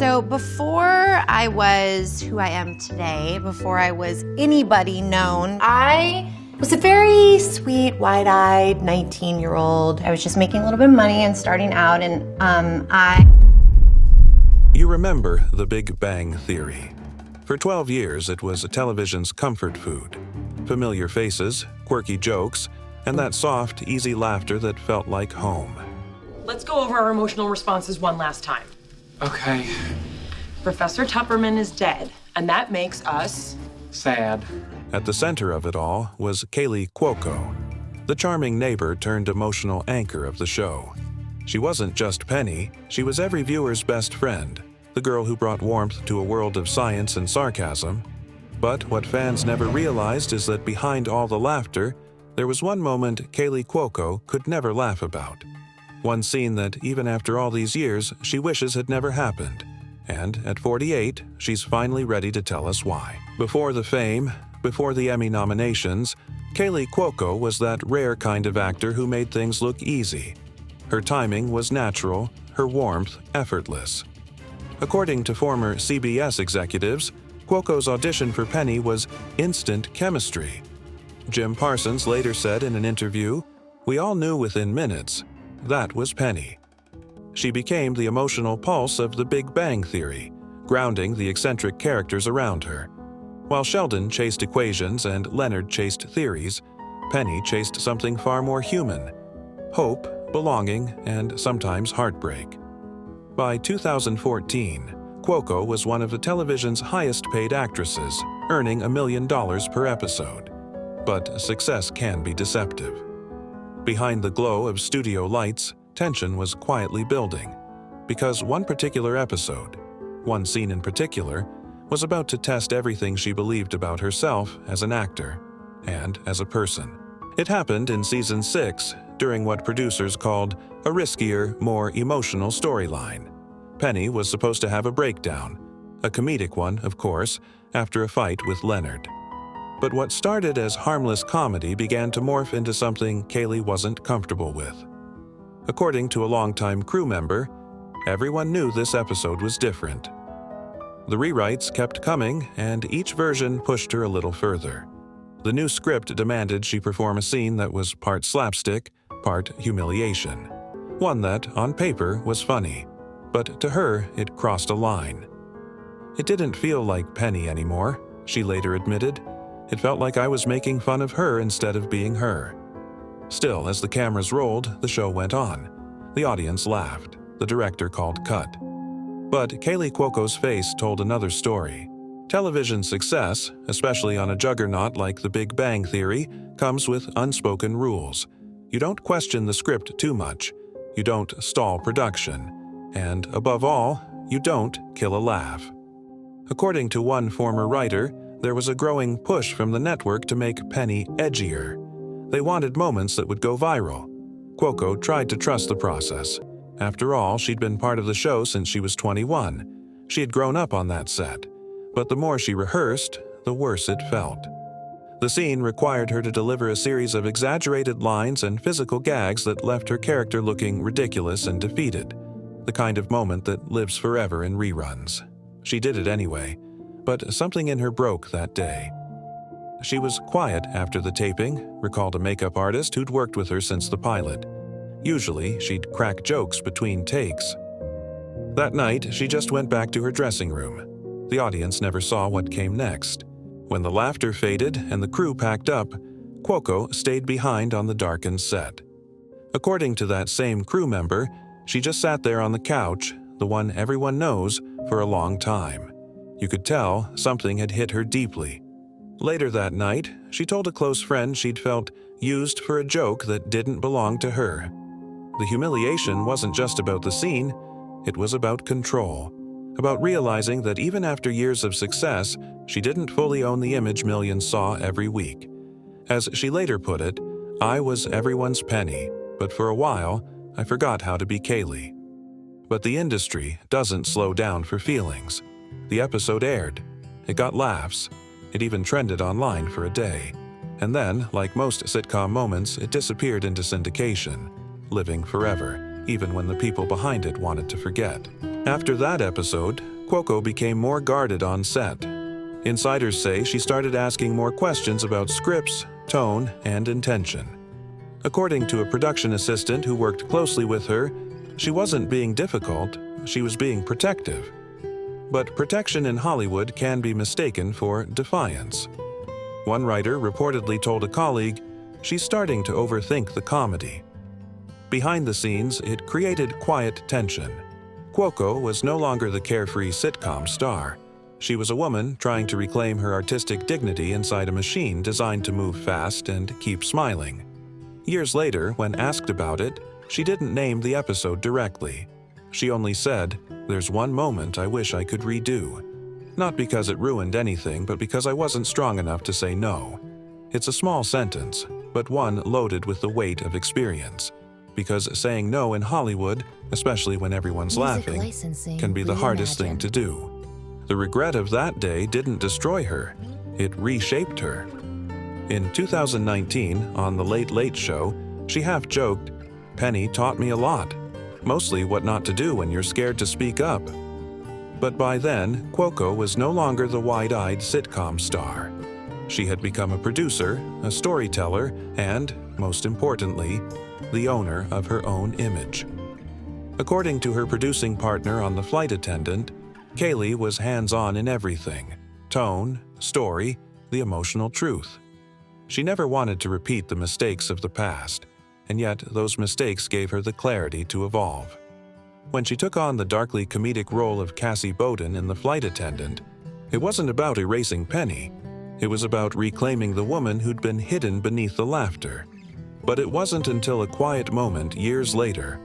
So before I was who I am today, before I was anybody known, I was a very sweet, wide-eyed 19-year-old. I was just making a little bit of money and starting out, and You remember the Big Bang Theory. For 12 years, it was television's comfort food. Familiar faces, quirky jokes, and that soft, easy laughter that felt like home. Let's go over our emotional responses one last time. Okay. Professor Tupperman is dead, and that makes us... sad. At the center of it all was Kaley Cuoco, the charming neighbor turned emotional anchor of the show. She wasn't just Penny, she was every viewer's best friend, the girl who brought warmth to a world of science and sarcasm. But what fans never realized is that behind all the laughter, there was one moment Kaley Cuoco could never laugh about. One scene that, even after all these years, she wishes had never happened. And at 48, she's finally ready to tell us why. Before the fame, before the Emmy nominations, Kaley Cuoco was that rare kind of actor who made things look easy. Her timing was natural, her warmth effortless. According to former CBS executives, Cuoco's audition for Penny was instant chemistry. Jim Parsons later said in an interview, "We all knew within minutes, that was Penny." She became the emotional pulse of the Big Bang Theory, grounding the eccentric characters around her. While Sheldon chased equations and Leonard chased theories, Penny chased something far more human: hope, belonging, and sometimes heartbreak. By 2014, Cuoco was one of the television's highest-paid actresses, earning $1 million per episode. But success can be deceptive. Behind the glow of studio lights, tension was quietly building, because one particular episode, one scene in particular, was about to test everything she believed about herself as an actor and as a person. It happened in season 6, during what producers called a riskier, more emotional storyline. Penny was supposed to have a breakdown, a comedic one, of course, after a fight with Leonard. But what started as harmless comedy began to morph into something Kaley wasn't comfortable with. According to a longtime crew member, everyone knew this episode was different. The rewrites kept coming, and each version pushed her a little further. The new script demanded she perform a scene that was part slapstick, part humiliation. One that, on paper, was funny, but to her, it crossed a line. "It didn't feel like Penny anymore," she later admitted. "It felt like I was making fun of her instead of being her." Still, as the cameras rolled, the show went on. The audience laughed. The director called cut. But Kaley Cuoco's face told another story. Television success, especially on a juggernaut like The Big Bang Theory, comes with unspoken rules. You don't question the script too much. You don't stall production. And, above all, you don't kill a laugh. According to one former writer, there was a growing push from the network to make Penny edgier. They wanted moments that would go viral. Cuoco tried to trust the process. After all, she'd been part of the show since she was 21. She had grown up on that set. But the more she rehearsed, the worse it felt. The scene required her to deliver a series of exaggerated lines and physical gags that left her character looking ridiculous and defeated. The kind of moment that lives forever in reruns. She did it anyway, but something in her broke that day. She was quiet after the taping, recalled a makeup artist who'd worked with her since the pilot. Usually, she'd crack jokes between takes. That night, she just went back to her dressing room. The audience never saw what came next. When the laughter faded and the crew packed up, Cuoco stayed behind on the darkened set. According to that same crew member, she just sat there on the couch, the one everyone knows, for a long time. You could tell something had hit her deeply. Later that night, she told a close friend she'd felt used for a joke that didn't belong to her. The humiliation wasn't just about the scene, it was about control. About realizing that even after years of success, she didn't fully own the image millions saw every week. As she later put it, "I was everyone's Penny, but for a while, I forgot how to be Kaley." But the industry doesn't slow down for feelings. The episode aired. It got laughs. It even trended online for a day. And then, like most sitcom moments, it disappeared into syndication, living forever, even when the people behind it wanted to forget. After that episode, Cuoco became more guarded on set. Insiders say she started asking more questions about scripts, tone, and intention. According to a production assistant who worked closely with her, she wasn't being difficult, she was being protective. But protection in Hollywood can be mistaken for defiance. One writer reportedly told a colleague, "She's starting to overthink the comedy." Behind the scenes, it created quiet tension. Cuoco was no longer the carefree sitcom star. She was a woman trying to reclaim her artistic dignity inside a machine designed to move fast and keep smiling. Years later, when asked about it, she didn't name the episode directly. She only said, "There's one moment I wish I could redo." Not because it ruined anything, but because I wasn't strong enough to say no. It's a small sentence, but one loaded with the weight of experience. Because saying no in Hollywood, especially when everyone's laughing, can be the hardest thing to do. The regret of that day didn't destroy her, it reshaped her. In 2019, on The Late Late Show, she half-joked, "Penny taught me a lot, mostly what not to do when you're scared to speak up." But by then, Cuoco was no longer the wide-eyed sitcom star. She had become a producer, a storyteller, and, most importantly, the owner of her own image. According to her producing partner on The Flight Attendant, Kaley was hands-on in everything: tone, story, the emotional truth. She never wanted to repeat the mistakes of the past, and yet those mistakes gave her the clarity to evolve. When she took on the darkly comedic role of Cassie Bowden in The Flight Attendant, it wasn't about erasing Penny. It was about reclaiming the woman who'd been hidden beneath the laughter. But it wasn't until a quiet moment years later,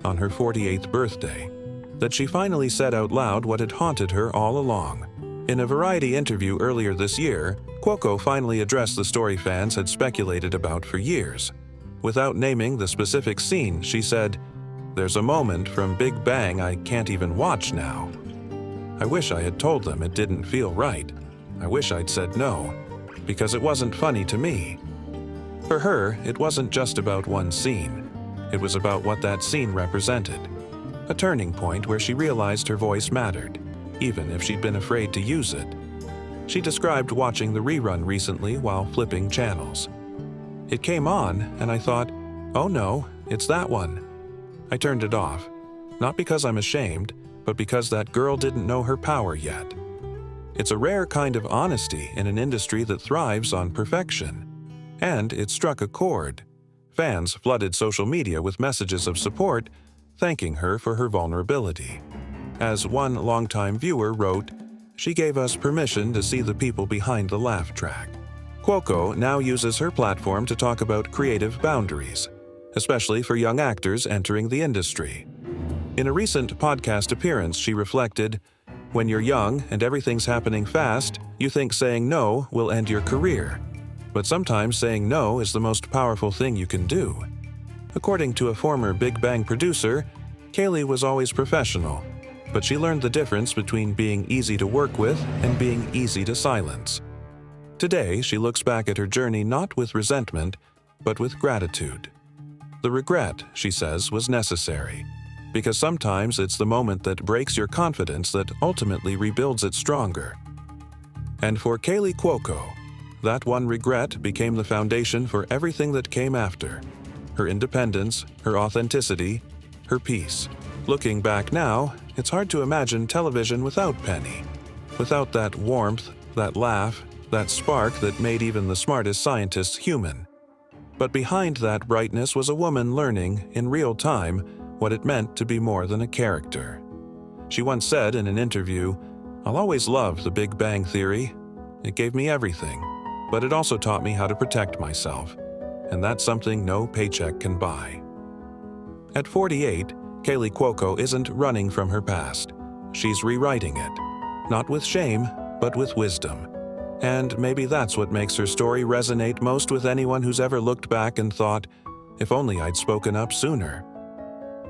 on her 48th birthday, that she finally said out loud what had haunted her all along. In a Variety interview earlier this year, Cuoco finally addressed the story fans had speculated about for years. Without naming the specific scene, she said, "There's a moment from Big Bang I can't even watch now. I wish I had told them it didn't feel right. I wish I'd said no, because it wasn't funny to me." For her, it wasn't just about one scene. It was about what that scene represented. A turning point where she realized her voice mattered, even if she'd been afraid to use it. She described watching the rerun recently while flipping channels. "It came on, and I thought, oh no, it's that one." I turned it off, not because I'm ashamed, but because that girl didn't know her power yet. It's a rare kind of honesty in an industry that thrives on perfection. And it struck a chord. Fans flooded social media with messages of support, thanking her for her vulnerability. As one longtime viewer wrote, "She gave us permission to see the people behind the laugh track." Cuoco now uses her platform to talk about creative boundaries, especially for young actors entering the industry. In a recent podcast appearance, she reflected, "When you're young and everything's happening fast, you think saying no will end your career. But sometimes saying no is the most powerful thing you can do." According to a former Big Bang producer, Kaley was always professional, but she learned the difference between being easy to work with and being easy to silence. Today, she looks back at her journey not with resentment, but with gratitude. The regret, she says, was necessary, because sometimes it's the moment that breaks your confidence that ultimately rebuilds it stronger. And for Kaley Cuoco, that one regret became the foundation for everything that came after: her independence, her authenticity, her peace. Looking back now, it's hard to imagine television without Penny, without that warmth, that laugh, that spark that made even the smartest scientists human. But behind that brightness was a woman learning, in real time, what it meant to be more than a character. She once said in an interview, "I'll always love The Big Bang Theory. It gave me everything. But it also taught me how to protect myself, and that's something no paycheck can buy." At 48, Kaley Cuoco isn't running from her past. She's rewriting it, not with shame, but with wisdom. And maybe that's what makes her story resonate most with anyone who's ever looked back and thought, "If only I'd spoken up sooner."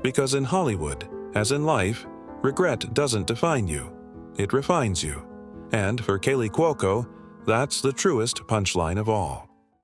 Because in Hollywood, as in life, regret doesn't define you, it refines you. And for Kaley Cuoco, that's the truest punchline of all.